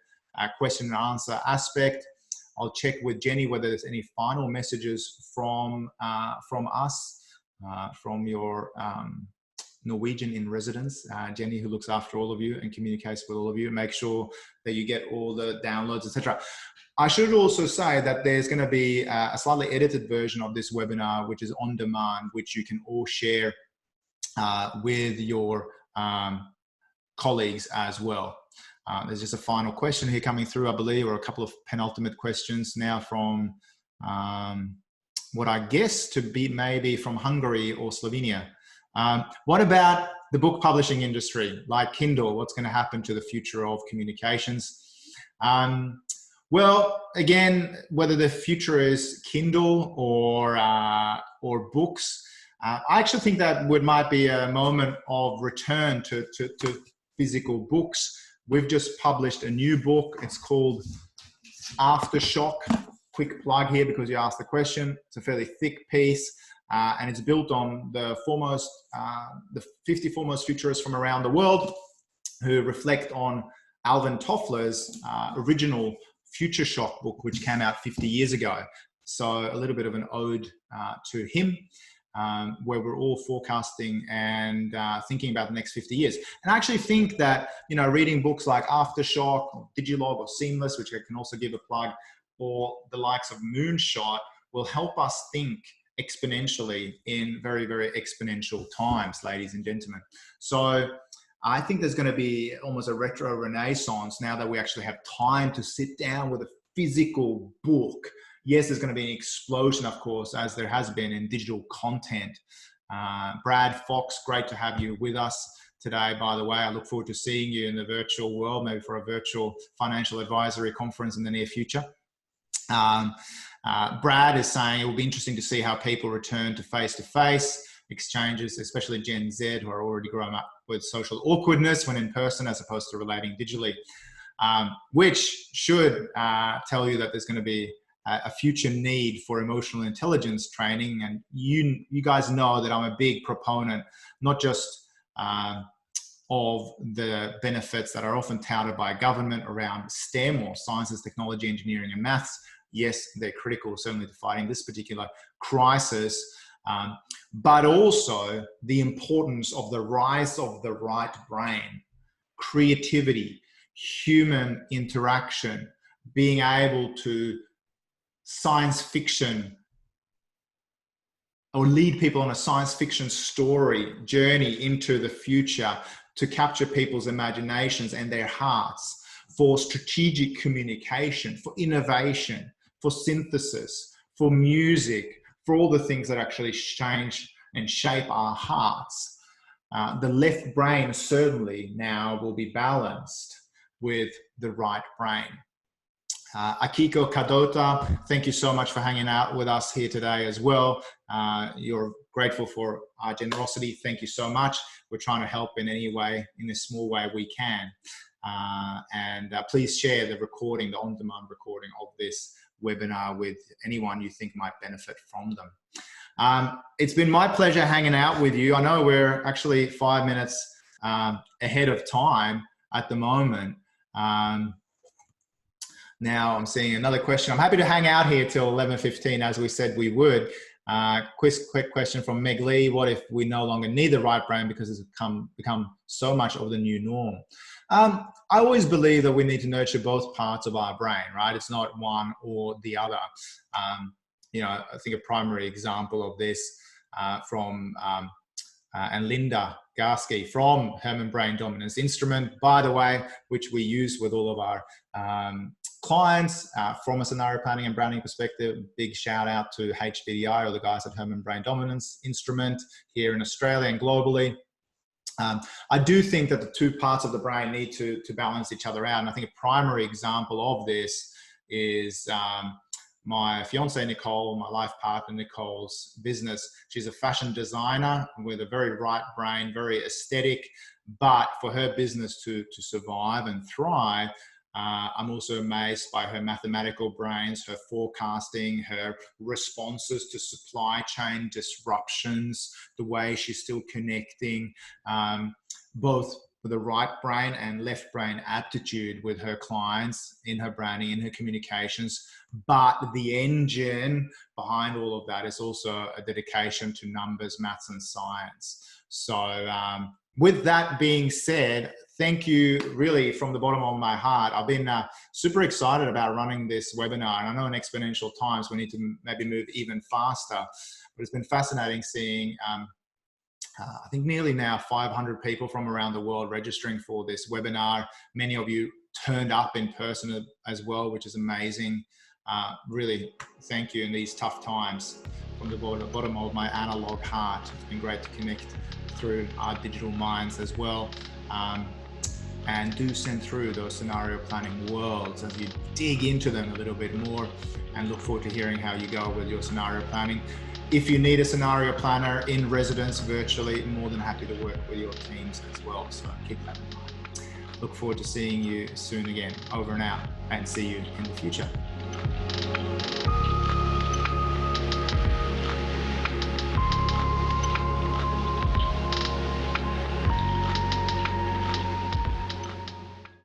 question and answer aspect. I'll check with Jenny whether there's any final messages from us, from your Norwegian in residence, Jenny, who looks after all of you and communicates with all of you. Make sure that you get all the downloads, etc. I should also say that there's going to be a slightly edited version of this webinar, which is on demand, which you can all share with your colleagues as well. There's just a final question here coming through, I believe, or a couple of penultimate questions now from what I guess to be maybe from Hungary or Slovenia. What about the book publishing industry, like Kindle? What's going to happen to the future of communications? Well, again, whether the future is Kindle or books, I actually think that might be a moment of return to physical books. We've just published a new book. It's called Aftershock. Quick plug here because you asked the question. It's a fairly thick piece, and it's built on the 50 foremost futurists from around the world who reflect on Alvin Toffler's original Future Shock book, which came out 50 years ago. So a little bit of an ode to him, where we're all forecasting and thinking about the next 50 years. And I actually think that, you know, reading books like Aftershock or Digilog or Seamless, which I can also give a plug, or the likes of Moonshot, will help us think exponentially in very, very exponential times, ladies and gentlemen. So I think there's going to be almost a retro renaissance now that we actually have time to sit down with a physical book. Yes, there's going to be an explosion, of course, as there has been in digital content. Brad Fox, great to have you with us today, by the way. I look forward to seeing you in the virtual world, maybe for a virtual financial advisory conference in the near future. Brad is saying it will be interesting to see how people return to face-to-face exchanges, especially Gen Z, who are already growing up with social awkwardness when in person as opposed to relating digitally, which should tell you that there's going to be a future need for emotional intelligence training. And you guys know that I'm a big proponent, not just of the benefits that are often touted by government around STEM, or sciences, technology, engineering, and maths. Yes, they're critical, certainly, to fighting this particular crisis, but also the importance of the rise of the right brain, creativity, human interaction, being able to science fiction or lead people on a science fiction story journey into the future to capture people's imaginations and their hearts, for strategic communication, for innovation, for synthesis, for music, for all the things that actually change and shape our hearts. The left brain certainly now will be balanced with the right brain. Akiko Kadota, thank you so much for hanging out with us here today as well. You're grateful for our generosity. Thank you so much. We're trying to help in any way, in a small way we can. And please share the recording, the on-demand recording of this webinar with anyone you think might benefit from them. It's been my pleasure hanging out with you. I know we're actually 5 minutes ahead of time at the moment. Now I'm seeing another question. I'm happy to hang out here till 11:15, as we said we would. Quick question from Meg Lee. What if we no longer need the right brain because it's become so much of the new norm? I always believe that we need to nurture both parts of our brain, right? It's not one or the other. You know, I think a primary example of this and Linda Garsky from Herman Brain Dominance Instrument, by the way, which we use with all of our clients from a scenario planning and branding perspective. Big shout out to HBDI, or the guys at Herman Brain Dominance Instrument here in Australia and globally. I do think that the two parts of the brain need to balance each other out. And I think a primary example of this is my fiance, Nicole, my life partner, Nicole's business. She's a fashion designer with a very right brain, very aesthetic, but for her business to survive and thrive, I'm also amazed by her mathematical brains, her forecasting, her responses to supply chain disruptions, the way she's still connecting both the right brain and left brain aptitude with her clients, in her branding, in her communications. But the engine behind all of that is also a dedication to numbers, maths, and science. So with that being said, thank you really from the bottom of my heart. I've been super excited about running this webinar, and I know in exponential times we need to maybe move even faster, but it's been fascinating seeing I think nearly now 500 people from around the world registering for this webinar. Many of you turned up in person as well, which is amazing. Really, thank you in these tough times from the bottom of my analog heart. It's been great to connect through our digital minds as well. And do send through those scenario planning worlds as you dig into them a little bit more, and look forward to hearing how you go with your scenario planning. If you need a scenario planner in residence virtually, more than happy to work with your teams as well. So keep that in mind. Look forward to seeing you soon again. Over and out, and see you in the future.